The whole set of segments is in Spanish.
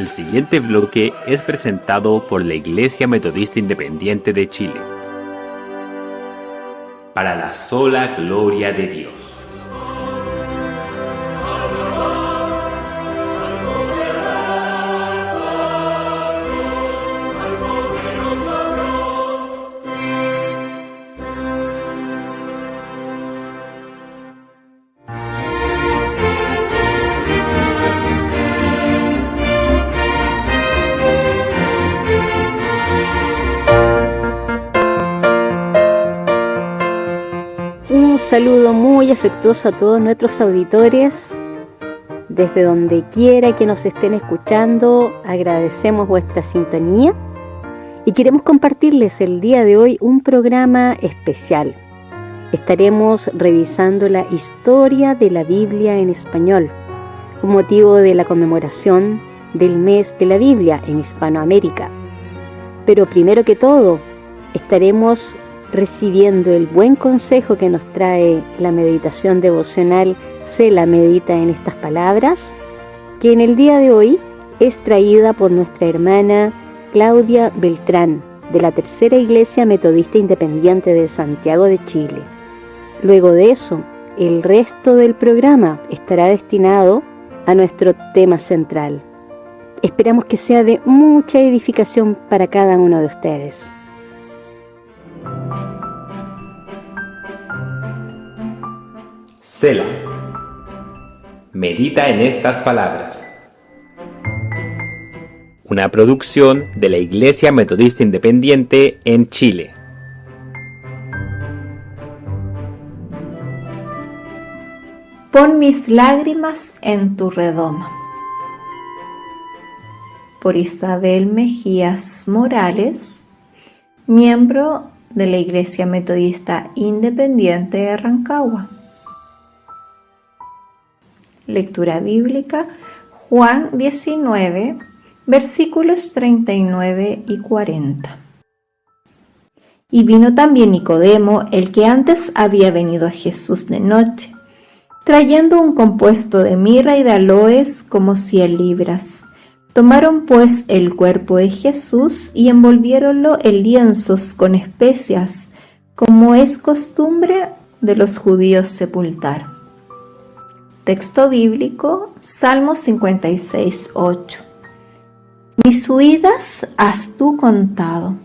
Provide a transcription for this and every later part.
El siguiente bloque es presentado por la Iglesia Metodista Independiente de Chile. Para la sola gloria de Dios. Un saludo muy afectuoso a todos nuestros auditores, desde donde quiera que nos estén escuchando. Agradecemos vuestra sintonía y queremos compartirles el día de hoy un programa especial. Estaremos revisando la historia de la Biblia en español, con motivo de la conmemoración del mes de la Biblia en Hispanoamérica. Pero primero que todo, estaremos recibiendo el buen consejo que nos trae la meditación devocional Se la medita en estas palabras, que en el día de hoy es traída por nuestra hermana Claudia Beltrán, de la Tercera Iglesia Metodista Independiente de Santiago de Chile. Luego de eso, el resto del programa estará destinado a nuestro tema central. Esperamos que sea de mucha edificación para cada uno de ustedes. Sela. Medita en estas palabras. Una producción de la Iglesia Metodista Independiente en Chile. Pon mis lágrimas en tu redoma. Por Isabel Mejías Morales, miembro de la Iglesia Metodista Independiente de Rancagua. Lectura bíblica, Juan 19, versículos 39 y 40. Y vino también Nicodemo, el que antes había venido a Jesús de noche, trayendo un compuesto de mirra y de aloes como 100 libras. Tomaron pues el cuerpo de Jesús y envolviéronlo en lienzos con especias, como es costumbre de los judíos sepultar. Texto bíblico, Salmo 56, 8. Mis huidas has tú contado.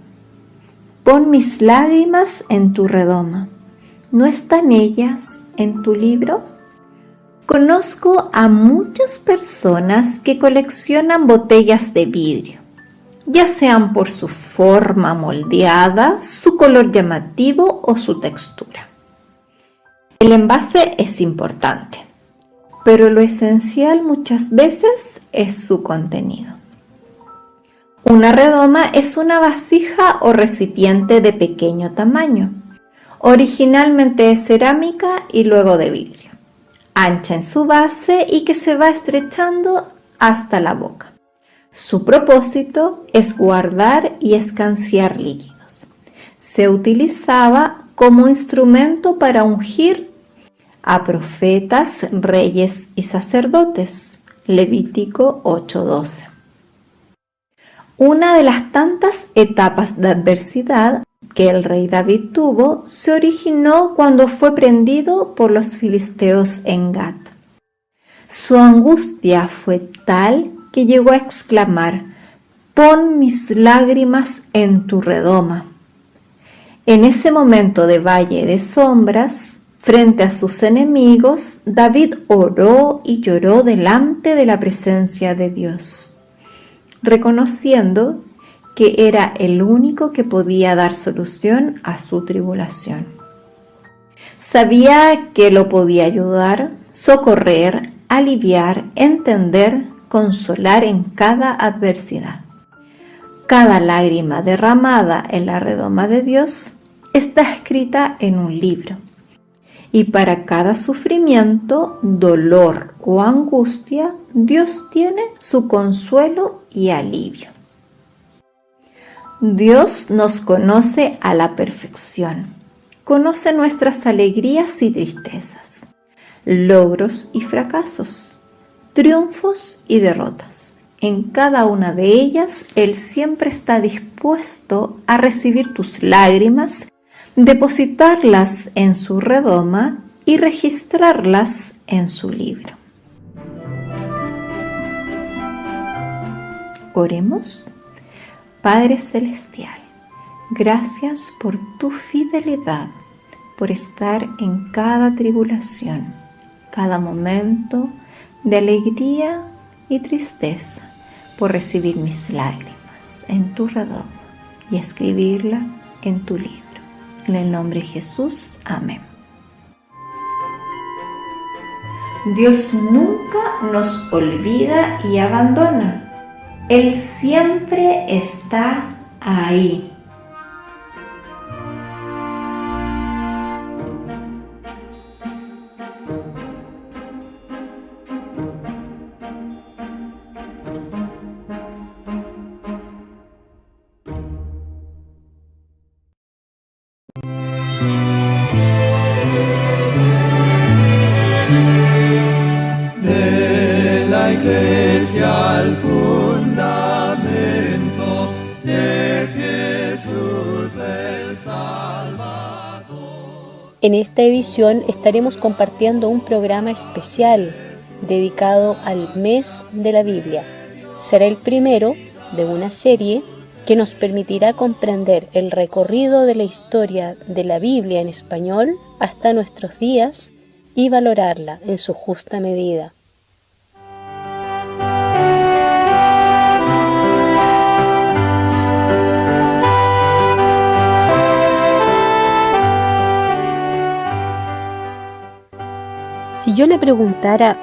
Pon mis lágrimas en tu redoma. ¿No están ellas en tu libro? Conozco a muchas personas que coleccionan botellas de vidrio, ya sean por su forma moldeada, su color llamativo o su textura. El envase es importante, pero lo esencial muchas veces es su contenido. Una redoma es una vasija o recipiente de pequeño tamaño, originalmente de cerámica y luego de vidrio, ancha en su base y que se va estrechando hasta la boca. Su propósito es guardar y escanciar líquidos. Se utilizaba como instrumento para ungir a profetas, reyes y sacerdotes. Levítico 8:12. Una de las tantas etapas de adversidad que el rey David tuvo se originó cuando fue prendido por los filisteos en Gat. Su angustia fue tal que llegó a exclamar: «Pon mis lágrimas en tu redoma». En ese momento de valle de sombras, frente a sus enemigos, David oró y lloró delante de la presencia de Dios, reconociendo que era el único que podía dar solución a su tribulación. Sabía que lo podía ayudar, socorrer, aliviar, entender, consolar en cada adversidad. Cada lágrima derramada en la redoma de Dios está escrita en un libro. Y para cada sufrimiento, dolor o angustia, Dios tiene su consuelo y alivio. Dios nos conoce a la perfección. Conoce nuestras alegrías y tristezas, logros y fracasos, triunfos y derrotas. En cada una de ellas, Él siempre está dispuesto a recibir tus lágrimas, depositarlas en su redoma y registrarlas en su libro. Oremos. Padre Celestial, gracias por tu fidelidad, por estar en cada tribulación, cada momento de alegría y tristeza, por recibir mis lágrimas en tu redoma y escribirla en tu libro. En el nombre de Jesús, amén. Dios nunca nos olvida y abandona. Él siempre está ahí. De la Iglesia al fundamento es Jesús el Salvador. En esta edición estaremos compartiendo un programa especial dedicado al mes de la Biblia. Será el primero de una serie que nos permitirá comprender el recorrido de la historia de la Biblia en español hasta nuestros días y valorarla en su justa medida. Si yo le preguntara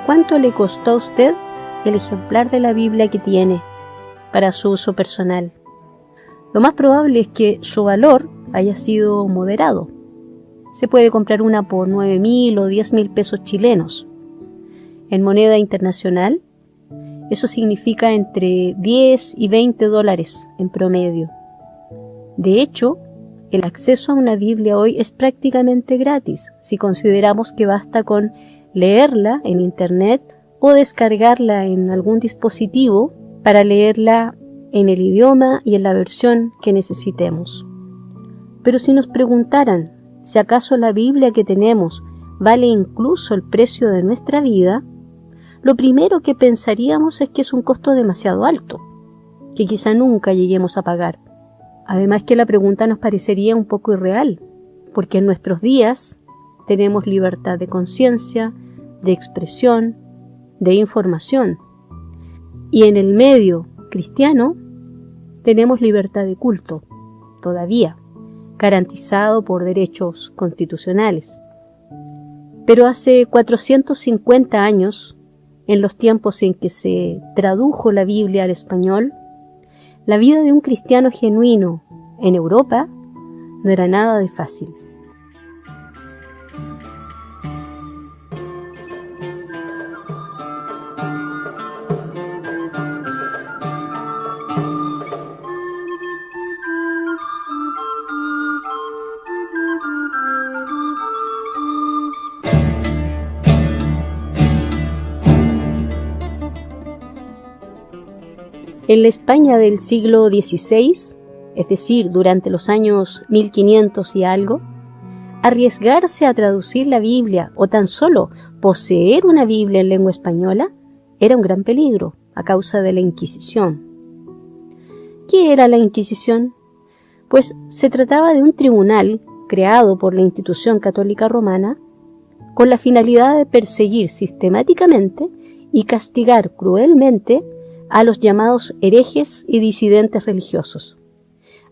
cuánto le costó a usted el ejemplar de la Biblia que tiene para su uso personal, lo más probable es que su valor haya sido moderado. Se puede comprar una por 9.000 o 10.000 pesos chilenos. En moneda internacional, eso significa entre 10 y 20 dólares en promedio. De hecho, el acceso a una Biblia hoy es prácticamente gratis si consideramos que basta con leerla en internet o descargarla en algún dispositivo para leerla en el idioma y en la versión que necesitemos. Pero si nos preguntaran si acaso la Biblia que tenemos vale incluso el precio de nuestra vida, lo primero que pensaríamos es que es un costo demasiado alto, que quizá nunca lleguemos a pagar. Además que la pregunta nos parecería un poco irreal, porque en nuestros días tenemos libertad de conciencia, de expresión, de información. Y en el medio cristiano tenemos libertad de culto, todavía, garantizado por derechos constitucionales. Pero hace 450 años, en los tiempos en que se tradujo la Biblia al español, la vida de un cristiano genuino en Europa no era nada de fácil. En la España del siglo XVI, es decir, durante los años 1500 y algo, arriesgarse a traducir la Biblia o tan solo poseer una Biblia en lengua española era un gran peligro a causa de la Inquisición. ¿Qué era la Inquisición? Pues se trataba de un tribunal creado por la institución católica romana con la finalidad de perseguir sistemáticamente y castigar cruelmente a los llamados herejes y disidentes religiosos,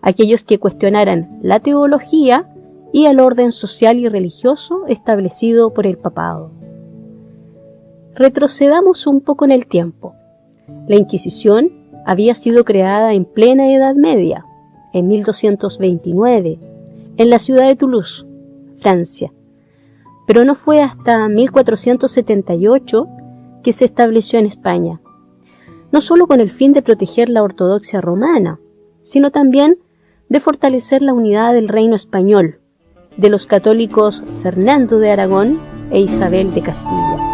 aquellos que cuestionaran la teología y el orden social y religioso establecido por el papado. Retrocedamos un poco en el tiempo. La Inquisición había sido creada en plena Edad Media, en 1229, en la ciudad de Toulouse, Francia, pero no fue hasta 1478 que se estableció en España, no solo con el fin de proteger la ortodoxia romana, sino también de fortalecer la unidad del reino español, de los católicos Fernando de Aragón e Isabel de Castilla.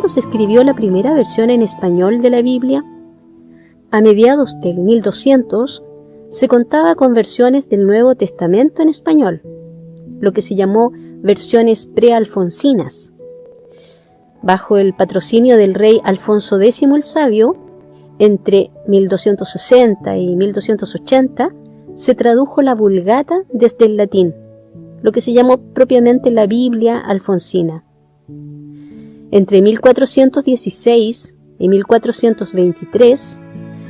cuándo se escribió la primera versión en español de la Biblia? A mediados del 1200 se contaba con versiones del Nuevo Testamento en español, lo que se llamó versiones prealfonsinas. Bajo el patrocinio del rey Alfonso X el Sabio, entre 1260 y 1280, se tradujo la Vulgata desde el latín, lo que se llamó propiamente la Biblia alfonsina. Entre 1416 y 1423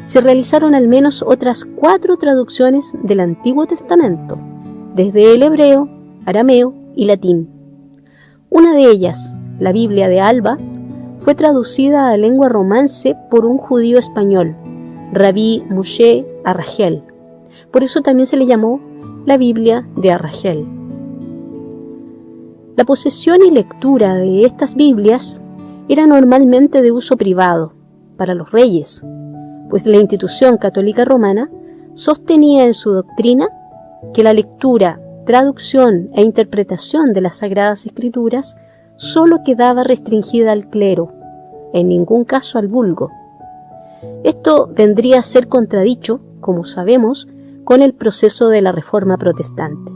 se realizaron al menos otras 4 traducciones del Antiguo Testamento, desde el hebreo, arameo y latín. Una de ellas, la Biblia de Alba, fue traducida a lengua romance por un judío español, Rabí Moshe Arragel. Por eso también se le llamó la Biblia de Arragel. La posesión y lectura de estas Biblias era normalmente de uso privado, para los reyes, pues la institución católica romana sostenía en su doctrina que la lectura, traducción e interpretación de las Sagradas Escrituras solo quedaba restringida al clero, en ningún caso al vulgo. Esto vendría a ser contradicho, como sabemos, con el proceso de la Reforma Protestante.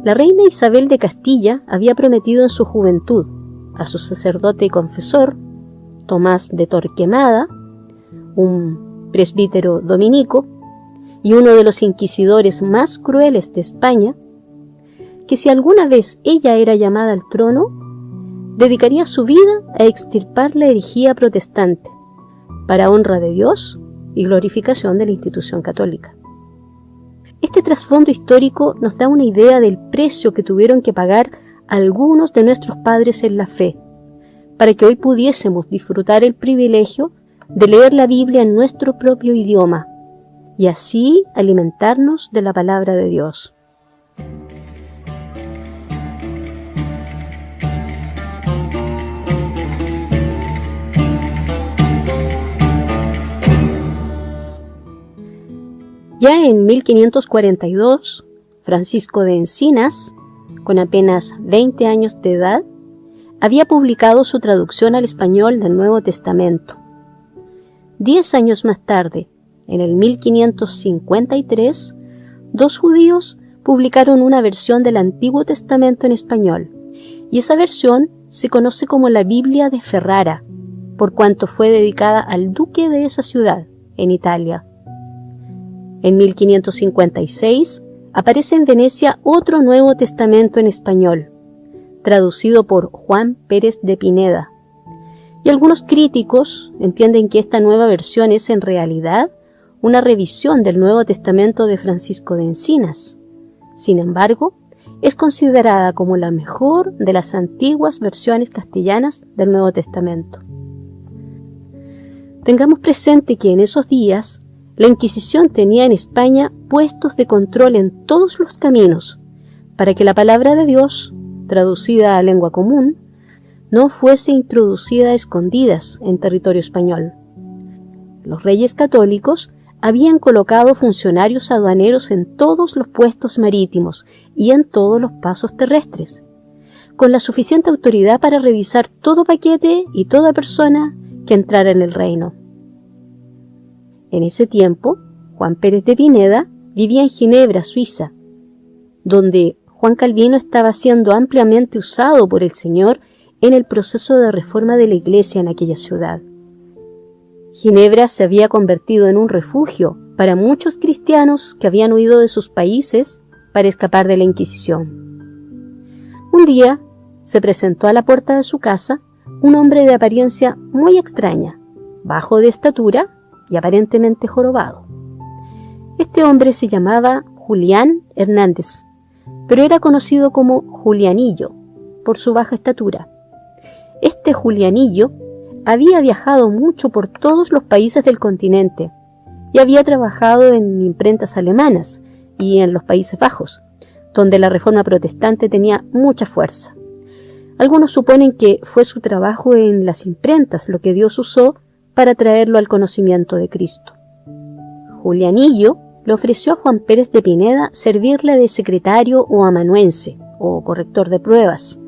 La reina Isabel de Castilla había prometido en su juventud a su sacerdote y confesor, Tomás de Torquemada, un presbítero dominico y uno de los inquisidores más crueles de España, que si alguna vez ella era llamada al trono, dedicaría su vida a extirpar la herejía protestante, para honra de Dios y glorificación de la institución católica. Este trasfondo histórico nos da una idea del precio que tuvieron que pagar algunos de nuestros padres en la fe, para que hoy pudiésemos disfrutar el privilegio de leer la Biblia en nuestro propio idioma y así alimentarnos de la palabra de Dios. Ya en 1542, Francisco de Encinas, con apenas 20 años de edad, había publicado su traducción al español del Nuevo Testamento. 10 años más tarde, en el 1553, 2 judíos publicaron una versión del Antiguo Testamento en español, y esa versión se conoce como la Biblia de Ferrara, por cuanto fue dedicada al duque de esa ciudad, en Italia. En 1556 aparece en Venecia otro Nuevo Testamento en español, traducido por Juan Pérez de Pineda. Y algunos críticos entienden que esta nueva versión es en realidad una revisión del Nuevo Testamento de Francisco de Encinas. Sin embargo, es considerada como la mejor de las antiguas versiones castellanas del Nuevo Testamento. Tengamos presente que en esos días la Inquisición tenía en España puestos de control en todos los caminos para que la palabra de Dios, traducida a lengua común, no fuese introducida a escondidas en territorio español. Los reyes católicos habían colocado funcionarios aduaneros en todos los puestos marítimos y en todos los pasos terrestres, con la suficiente autoridad para revisar todo paquete y toda persona que entrara en el reino. En ese tiempo, Juan Pérez de Pineda vivía en Ginebra, Suiza, donde Juan Calvino estaba siendo ampliamente usado por el Señor en el proceso de reforma de la Iglesia en aquella ciudad. Ginebra se había convertido en un refugio para muchos cristianos que habían huido de sus países para escapar de la Inquisición. Un día se presentó a la puerta de su casa un hombre de apariencia muy extraña, bajo de estatura y aparentemente jorobado. Este hombre se llamaba Julián Hernández, pero era conocido como Julianillo por su baja estatura. Este Julianillo había viajado mucho por todos los países del continente y había trabajado en imprentas alemanas y en los Países Bajos, donde la Reforma Protestante tenía mucha fuerza. Algunos suponen que fue su trabajo en las imprentas lo que Dios usó para traerlo al conocimiento de Cristo. Julianillo le ofreció a Juan Pérez de Pineda servirle de secretario o amanuense, o corrector de pruebas,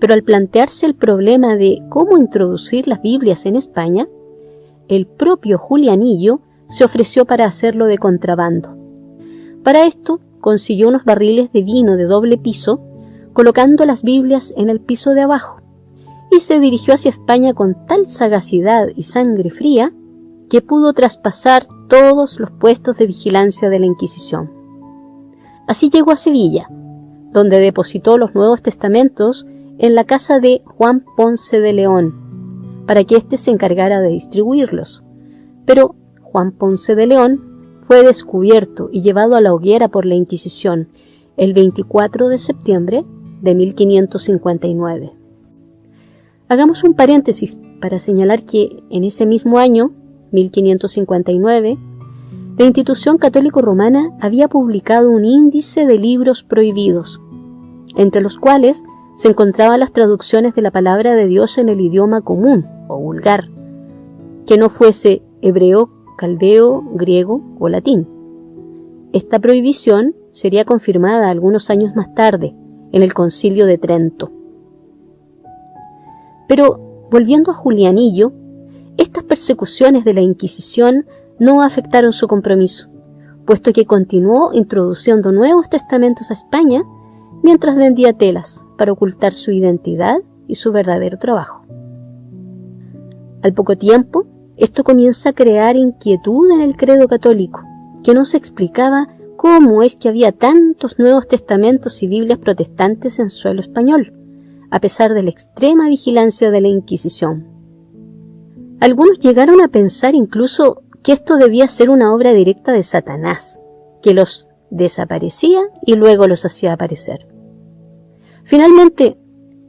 Pero al plantearse el problema de cómo introducir las Biblias en España, el propio Julianillo se ofreció para hacerlo de contrabando. Para esto consiguió unos barriles de vino de doble piso, colocando las Biblias en el piso de abajo, y se dirigió hacia España con tal sagacidad y sangre fría que pudo traspasar todos los puestos de vigilancia de la Inquisición. Así llegó a Sevilla, donde depositó los Nuevos Testamentos en la casa de Juan Ponce de León, para que éste se encargara de distribuirlos. Pero Juan Ponce de León fue descubierto y llevado a la hoguera por la Inquisición el 24 de septiembre de 1559. Hagamos un paréntesis para señalar que en ese mismo año, 1559, la institución católico-romana había publicado un índice de libros prohibidos, entre los cuales se encontraban las traducciones de la palabra de Dios en el idioma común o vulgar, que no fuese hebreo, caldeo, griego o latín. Esta prohibición sería confirmada algunos años más tarde, en el Concilio de Trento. Pero, volviendo a Julianillo, estas persecuciones de la Inquisición no afectaron su compromiso, puesto que continuó introduciendo nuevos testamentos a España mientras vendía telas para ocultar su identidad y su verdadero trabajo. Al poco tiempo, esto comienza a crear inquietud en el credo católico, que no se explicaba cómo es que había tantos Nuevos Testamentos y Biblias protestantes en suelo español, a pesar de la extrema vigilancia de la Inquisición. Algunos llegaron a pensar incluso que esto debía ser una obra directa de Satanás, que los desaparecía y luego los hacía aparecer. Finalmente,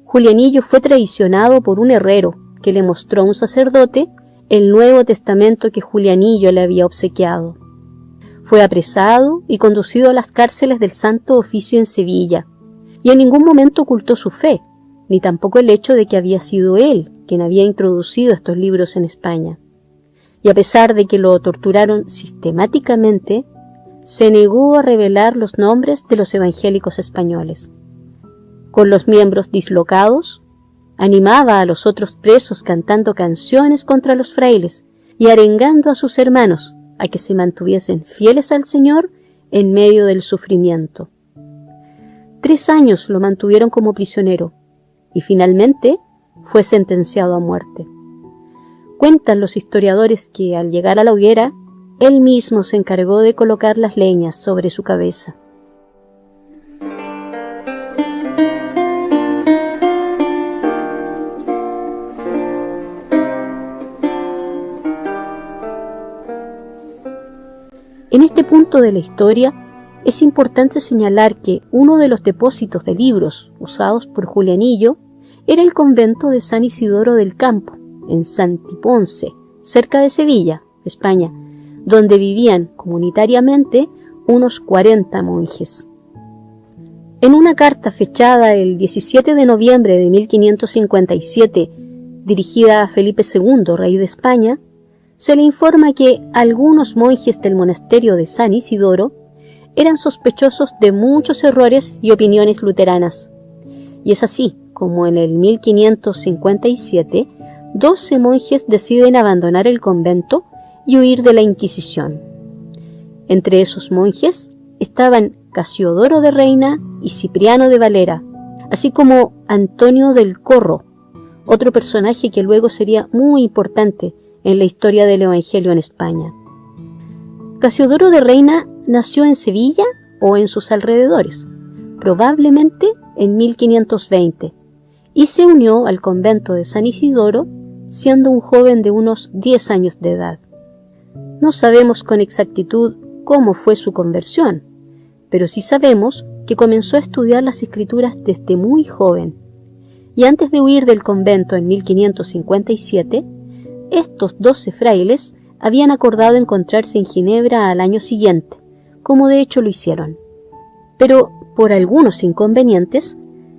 Julianillo fue traicionado por un herrero que le mostró a un sacerdote el Nuevo Testamento que Julianillo le había obsequiado. Fue apresado y conducido a las cárceles del Santo Oficio en Sevilla, y en ningún momento ocultó su fe, ni tampoco el hecho de que había sido él quien había introducido estos libros en España. Y a pesar de que lo torturaron sistemáticamente, se negó a revelar los nombres de los evangélicos españoles. Con los miembros dislocados, animaba a los otros presos cantando canciones contra los frailes y arengando a sus hermanos a que se mantuviesen fieles al Señor en medio del sufrimiento. 3 años lo mantuvieron como prisionero y finalmente fue sentenciado a muerte. Cuentan los historiadores que al llegar a la hoguera, él mismo se encargó de colocar las leñas sobre su cabeza. En este punto de la historia, es importante señalar que uno de los depósitos de libros usados por Julianillo era el convento de San Isidoro del Campo, en Santiponce, cerca de Sevilla, España, donde vivían comunitariamente unos 40 monjes. En una carta fechada el 17 de noviembre de 1557, dirigida a Felipe II, rey de España, se le informa que algunos monjes del monasterio de San Isidoro eran sospechosos de muchos errores y opiniones luteranas. Y es así como en el 1557, 12 monjes deciden abandonar el convento y huir de la Inquisición. Entre esos monjes estaban Casiodoro de Reina y Cipriano de Valera, así como Antonio del Corro, otro personaje que luego sería muy importante en la historia del Evangelio en España. Casiodoro de Reina nació en Sevilla o en sus alrededores, probablemente en 1520, y se unió al convento de San Isidoro siendo un joven de unos 10 años de edad. No sabemos con exactitud cómo fue su conversión, pero sí sabemos que comenzó a estudiar las Escrituras desde muy joven, y antes de huir del convento en 1557, estos 12 frailes habían acordado encontrarse en Ginebra al año siguiente, como de hecho lo hicieron. Pero, por algunos inconvenientes,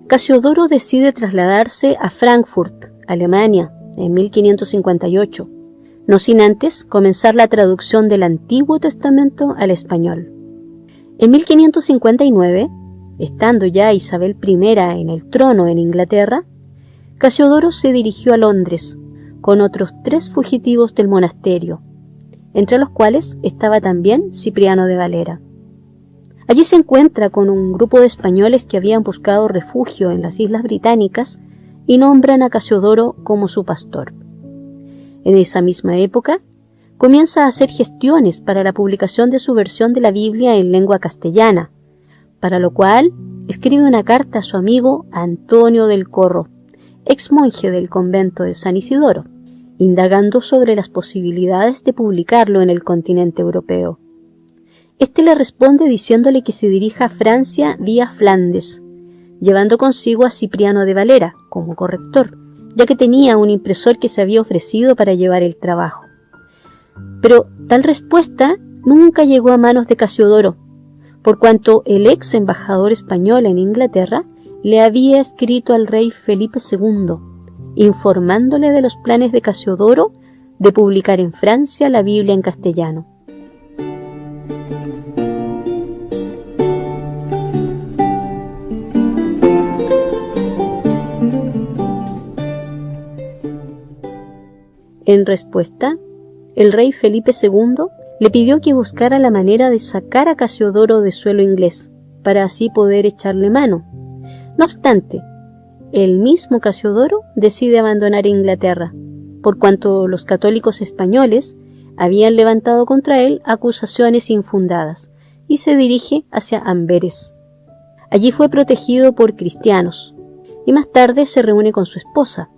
Casiodoro decide trasladarse a Frankfurt, Alemania, en 1558, no sin antes comenzar la traducción del Antiguo Testamento al español. En 1559, estando ya Isabel I en el trono en Inglaterra, Casiodoro se dirigió a Londres con otros 3 fugitivos del monasterio, entre los cuales estaba también Cipriano de Valera. Allí se encuentra con un grupo de españoles que habían buscado refugio en las Islas Británicas y nombran a Casiodoro como su pastor. En esa misma época, comienza a hacer gestiones para la publicación de su versión de la Biblia en lengua castellana, para lo cual escribe una carta a su amigo Antonio del Corro, ex monje del convento de San Isidoro, indagando sobre las posibilidades de publicarlo en el continente europeo. Este le responde diciéndole que se dirija a Francia vía Flandes, llevando consigo a Cipriano de Valera como corrector, ya que tenía un impresor que se había ofrecido para llevar el trabajo. Pero tal respuesta nunca llegó a manos de Casiodoro, por cuanto el ex embajador español en Inglaterra le había escrito al rey Felipe II, informándole de los planes de Casiodoro de publicar en Francia la Biblia en castellano. En respuesta, el rey Felipe II le pidió que buscara la manera de sacar a Casiodoro de suelo inglés, para así poder echarle mano. No obstante, el mismo Casiodoro decide abandonar Inglaterra, por cuanto los católicos españoles habían levantado contra él acusaciones infundadas, y se dirige hacia Amberes. Allí fue protegido por cristianos, y más tarde se reúne con su esposa,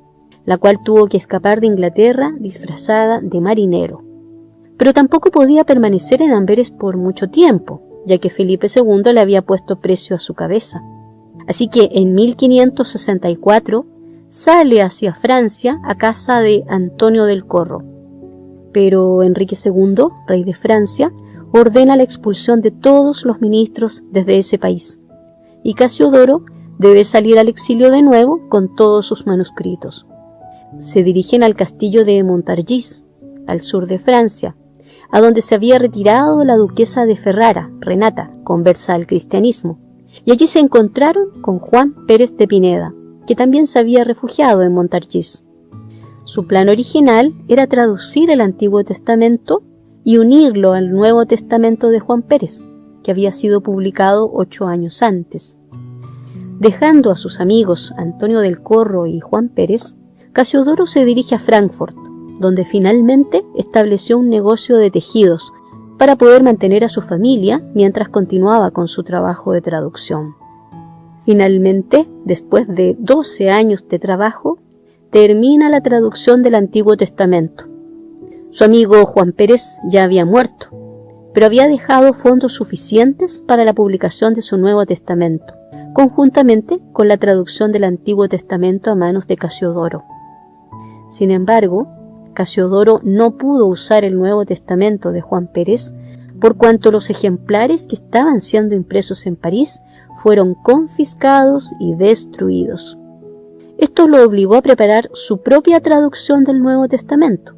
la cual tuvo que escapar de Inglaterra disfrazada de marinero. Pero tampoco podía permanecer en Amberes por mucho tiempo, ya que Felipe II le había puesto precio a su cabeza. Así que en 1564 sale hacia Francia a casa de Antonio del Corro. Pero Enrique II, rey de Francia, ordena la expulsión de todos los ministros desde ese país, y Casiodoro debe salir al exilio de nuevo con todos sus manuscritos. Se dirigen al castillo de Montargis, al sur de Francia, a donde se había retirado la duquesa de Ferrara, Renata, conversa al cristianismo, y allí se encontraron con Juan Pérez de Pineda, que también se había refugiado en Montargis. Su plan original era traducir el Antiguo Testamento y unirlo al Nuevo Testamento de Juan Pérez, que había sido publicado 8 años antes. Dejando a sus amigos Antonio del Corro y Juan Pérez, Casiodoro se dirige a Frankfurt, donde finalmente estableció un negocio de tejidos para poder mantener a su familia mientras continuaba con su trabajo de traducción. Finalmente, después de 12 años de trabajo, termina la traducción del Antiguo Testamento. Su amigo Juan Pérez ya había muerto, pero había dejado fondos suficientes para la publicación de su Nuevo Testamento, conjuntamente con la traducción del Antiguo Testamento a manos de Casiodoro. Sin embargo, Casiodoro no pudo usar el Nuevo Testamento de Juan Pérez, por cuanto los ejemplares que estaban siendo impresos en París fueron confiscados y destruidos. Esto lo obligó a preparar su propia traducción del Nuevo Testamento,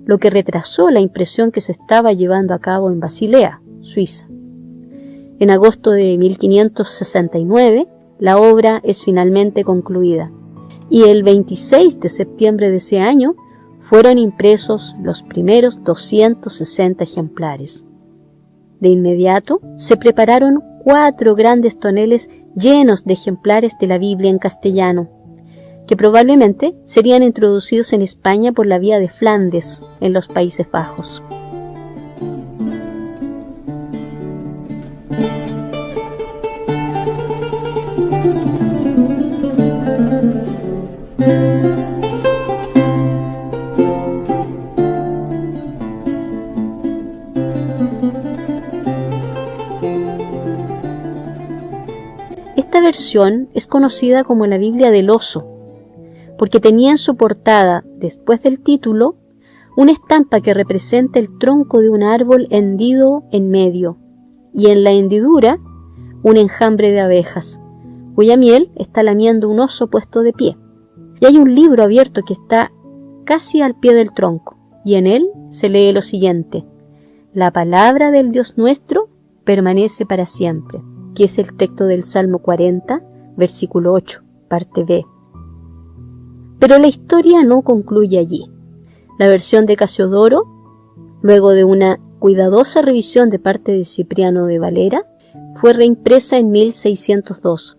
lo que retrasó la impresión que se estaba llevando a cabo en Basilea, Suiza. En agosto de 1569, la obra es finalmente concluida, y el 26 de septiembre de ese año fueron impresos los primeros 260 ejemplares. De inmediato se prepararon 4 grandes toneles llenos de ejemplares de la Biblia en castellano, que probablemente serían introducidos en España por la vía de Flandes, en los Países Bajos. Esta versión es conocida como la Biblia del Oso, porque tenía en su portada, después del título, una estampa que representa el tronco de un árbol hendido en medio, y en la hendidura un enjambre de abejas, cuya miel está lamiendo un oso puesto de pie. Y hay un libro abierto que está casi al pie del tronco, y en él se lee lo siguiente: la palabra del Dios nuestro permanece para siempre, que es el texto del Salmo 40, versículo 8, parte B. Pero la historia no concluye allí. La versión de Casiodoro, luego de una cuidadosa revisión de parte de Cipriano de Valera, fue reimpresa en 1602.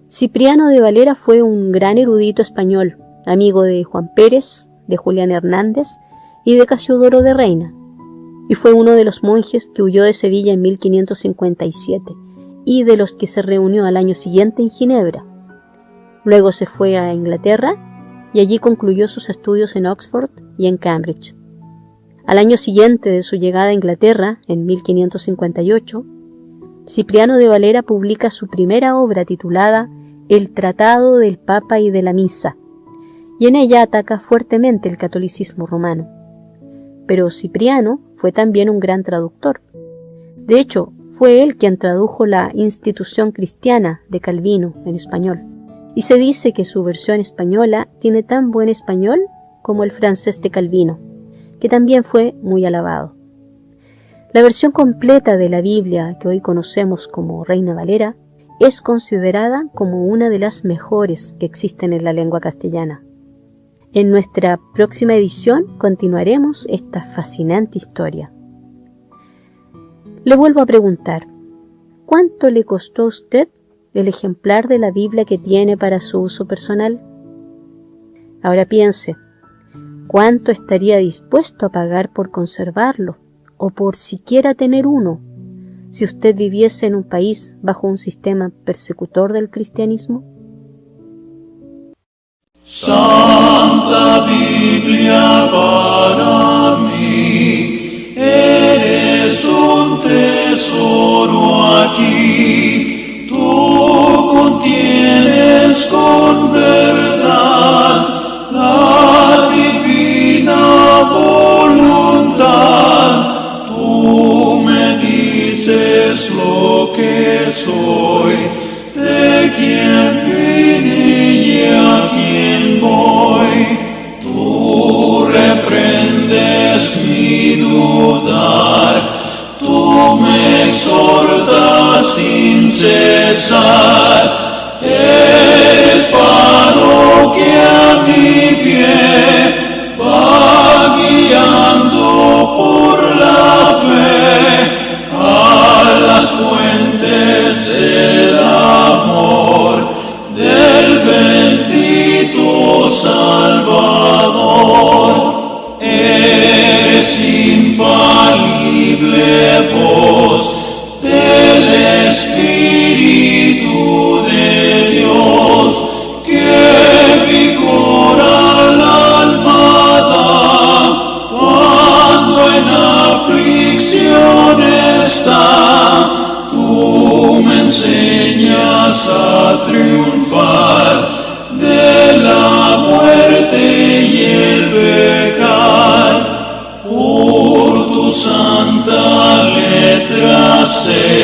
Cipriano de Valera fue un gran erudito español, amigo de Juan Pérez, de Julián Hernández y de Casiodoro de Reina, y fue uno de los monjes que huyó de Sevilla en 1557 y de los que se reunió al año siguiente en Ginebra. Luego se fue a Inglaterra y allí concluyó sus estudios en Oxford y en Cambridge. Al año siguiente de su llegada a Inglaterra, en 1558, Cipriano de Valera publica su primera obra titulada El Tratado del Papa y de la Misa, y en ella ataca fuertemente el catolicismo romano. Pero Cipriano fue también un gran traductor. De hecho, fue él quien tradujo la Institución Cristiana de Calvino en español, y se dice que su versión española tiene tan buen español como el francés de Calvino, que también fue muy alabado. La versión completa de la Biblia que hoy conocemos como Reina Valera es considerada como una de las mejores que existen en la lengua castellana. En nuestra próxima edición continuaremos esta fascinante historia. Le vuelvo a preguntar, ¿cuánto le costó a usted el ejemplar de la Biblia que tiene para su uso personal? Ahora piense, ¿cuánto estaría dispuesto a pagar por conservarlo o por siquiera tener uno si usted viviese en un país bajo un sistema persecutor del cristianismo? Santa Biblia para mí, eres un tesoro aquí, tú contienes con verdad la divina voluntad, tú me dices lo que soy, de quién vine y a quién voy, tú reprendes mi dudar, tú me exhortas sin cesar, eres faro que a mi pie va guiando por la fe a las fuentes del amor del bendito Salvador. Eres infalible voz del Espíritu de Dios que vigora al alma da cuando en aflicción está. Tú me enseñas a triunfar de la muerte y el pecar. Por tu santa letra sé